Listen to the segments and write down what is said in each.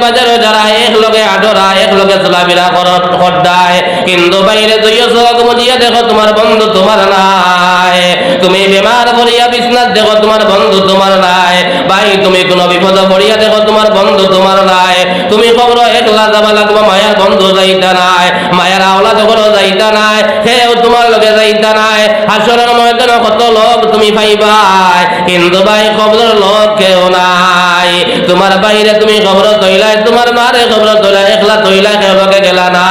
বাজারে যারা এক লগে আডরা এক লগে চলাফেরা করদায়, কিন্তু বাইরে তুইও চোখ মুজিয়া দেখো তোমার বন্ধু তোমার নাই। তুমি বেমার পড়িয়া বিছনাত দেখো তোমার বন্ধু তোমার নাই। ভাই তুমি কোনো বিপদ পড়িয়া দেখো তোমার বন্ধু তোমার নাই। তুমি খবর একলা যাবা লাগবো, মায়ার বন্ধু যাইতা নাই, মায়ার আওলাদ ঘরও যাইতা নাই, সেও তোমার লগে যাইতা নাই। হাসরের ময়দানে কত লোক তুমি পাইবাই, কিন্তু ভাই খবরের লোক কেউ নাই। তোমার বাইরে তুমি খবর তৈলাই, তোমার মারে খবর তৈলাই, একলা তৈলাই কেউ লোকে গেলা না।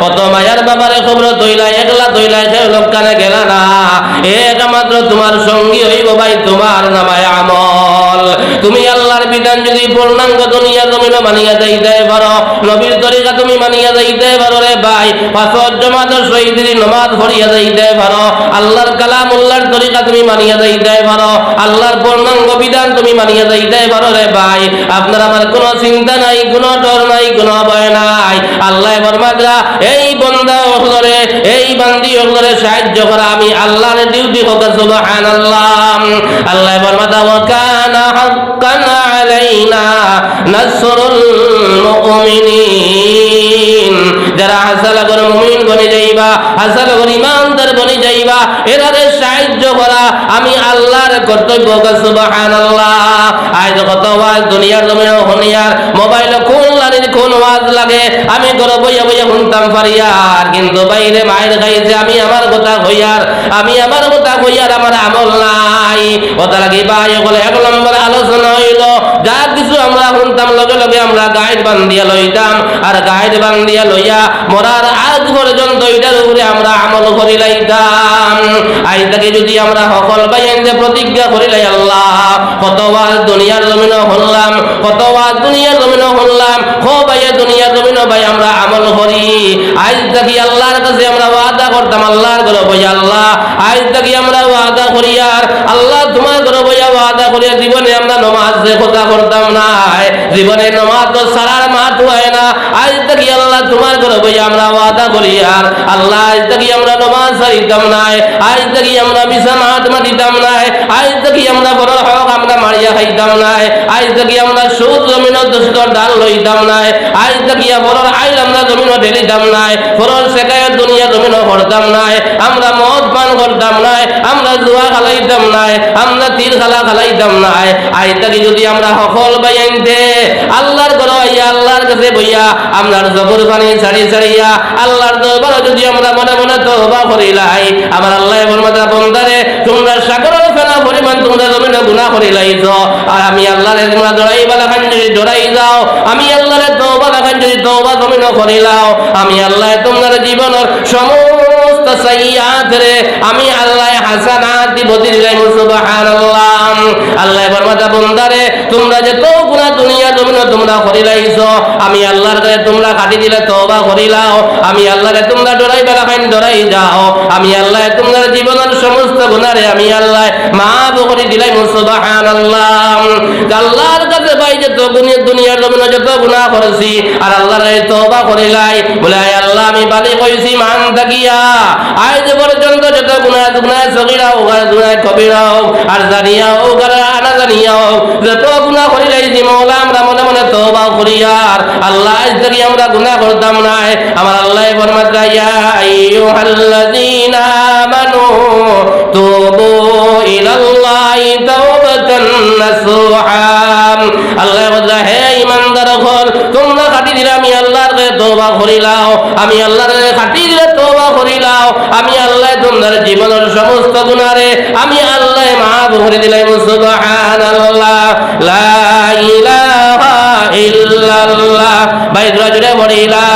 অত মায়ার বাবারে খবর তৈলাই, একলা তৈলাই কেউ লোক কানে গেলা না। একমাত্র তোমার সঙ্গী হইব ভাই তোমার নামায় আমল। তুমি আল্লাহর বিধান যদি পূর্ণাঙ্গ দুনিয়া জমিনে মানিয়া যাইতে পারো, নবীর তরিকা তুমি মানিয়া যাইতে পারো রে ভাই, পাঁচ জমাত শহীদের নামাজ পড়িয়া যাইতে পারো, আল্লাহর কালামুল্লাহর তরিকা তুমি মানিয়া যাইতে পারো, আল্লাহর পূর্ণাঙ্গ বিধান তুমি মানিয়া যাইতে পারো রে ভাই, আপনার আমার কোনো চিন্তা নাই, কোনো ডর নাই, কোনো ভয় নাই। আল্লাহ ফরমায়া এই বান্দা হলরে, এই বান্দি হলরে সাহায্য করা আমি আল্লাহর ডিউটি হোক। সুবহানাল্লাহ। আল্লাহ ফরমায়া ওয়া কানা হাক্কান আলাইনা নাসরুল মুমিনিন। যারা হাসালা করে মুমিন বনে যাইবা, হাসালা করে ইমানদার বনে যাইবা, এরারে সাহায্য করা আমি আল্লাহর কর্তব্য। সুবহানাল্লাহ। আজ কত ওয়াজ দুনিয়ার জমিনে হনিয়ার, মোবাইলে কোন লানির কোন ওয়াজ লাগে, আমি ঘরে বইয়া বইয়া শুনতাম পারিয়ার, কিন্তু বাইরে মায়ের খাইছে আমি আমার কথা কইয়ার, আমি আমার কথা কইয়ার আমার আমল নাই। কথা লাগে ভাই বলে এক নম্বর আলোচনা হইল, যা কিছু আমরা শুনতাম লগে লগে আমরা গাইড বান্ধিয়া লইতাম, আর গাইড বান্ধিয়া লইয়া মরার আগ পর্যন্ত এটার উপরে আমরা আমল করি লাইতাম। আজ থেকে যদি আমরা সকল ভাই যে প্রতিজ্ঞা করি লাই, আল্লাহ কতবার দুনিয়ার জমিনে হলাম, কতবার দুনিয়ার জমিনে হলাম, হো ভাই দুনিয়ার জমিনে ভাই আমরা আমল করি। আজ থেকে আল্লাহর কাছে আমরা ওয়াদা করতাম, আল্লাহর ঘরে বইয়া আল্লাহ আজ থেকে আমরা ওয়াদা করি, আর আল্লাহ তোমার ঘরে বইয়া ওয়াদা করি জীবনে আমরা নামাজ কথা করতাম না, জীবনে নামাজ তো সারার মাঠ হয় না। আজ থেকে আল্লাহ তোমার ঘরে বইয়া আমরা ওয়াদা করি, আর আল্লাহ আজ থেকে আমরা নামাজ ছাড়িতাম না, আজ থেকে আমরা বিছানা হাত মাটিতাম না, আজ থেকে আমরা বড় হক আমরা মারিয়া খাইতাম না, আজ থেকে আমরা সুদ জমিন দোষর ডাল লইতাম না, আজ থেকে বড় আইল আমরা জমিন ঢেলিতাম না, বড় শেখায় দুনিয়া জমিন করতাম না, আমরা মদ পান করতাম না, আমরা জুয়া খালাইতাম না, আমরা তীর খালা খালাইতাম না। আজ থেকে যদি আমরা সকল বাইনতে আল্লাহর ঘরে আইয়া আল্লাহর কাছে বইয়া আপনার জবর পানি ছাড়ি ছাড়িয়া আল্লাহর দরবারে যদি আমরা মনে মনে তওবা করিলাই, আমার আল্লাহ ফরমাতা বন্দারে তোমরা সাগরের ফেনা পরিমাণ তোমরা জমিনে গুনাহ করিলাইছো, আর আমি আল্লাহরে তোমরা ডরাইবা লাখান যদি ডরাই যাও, আমি আল্লাহরে তওবা লাখান যদি তওবা জমিনে করিলাও, আমি আল্লাহ তোমার জীবনের সমস্ত সাইয়্যাত রে আমি আল্লাহ হাসানাত দিব দিলাই। সুবহানাল্লাহ। আল্লাহ ফরমাতা বন্দারে তোমরা যে তো গুনাহ দুনিয়া জমিনে তোমরা করিলাইছো, আমি আল্লাহর কাছে তোমরা কাটি দিলে তওবা করিলাও, আমি আল্লাহরে তোমরা ডরাইবা লাখান ডরাই যাও, আমি আল্লাহ তোমার জীবনের সমস্ত গুনাহরে আমি আল্লাহ মাফ করে দিলাই। সুবহানাল্লাহ। আল্লাহর কাছে ভাই যে তো দুনিয়ার জমিনে যত গুনাহ করেছি আর আল্লাহর কাছে তওবা করিলাই, বলে আয় আল্লাহ আমি বালি কইছি মান থাকিয়া আজ পর্যন্ত যত গুনাহ সগীরা হোক আর গুনাহ কবিরা হোক আর জানিয়া হোক আর আনা জানিয়া হোক যত গুনাহ করিলাইছি মওলা আমরা মনে মনে তওবা করি, আর আল্লাহ আজ থেকে আমরা গুনাহ করতাম না। আমার আল্লাহ ফরমাতা ইয়া আইয়ুহাল্লাযীনা আমানু তুবু ইলাল্লাহি তাওবাতান নাসুহা। আল্লাহ বলে হে ঈমানদারগণ তোমরা খাঁটি দিলে আমি আল্লাহর কাছে তওবা করিলাও, আমি আল্লাহর কাছে খাঁটি দিলে তওবা করিলাও, আমি আল্লাহ তোমাদের জীবনের সমস্ত গুনাহরে আমি আল্লাহ মাফ করে দিলাম। সুবহানাল্লাহ। লা ইলাহা ইল্লাল্লাহ। ভাই জোরে বলি লা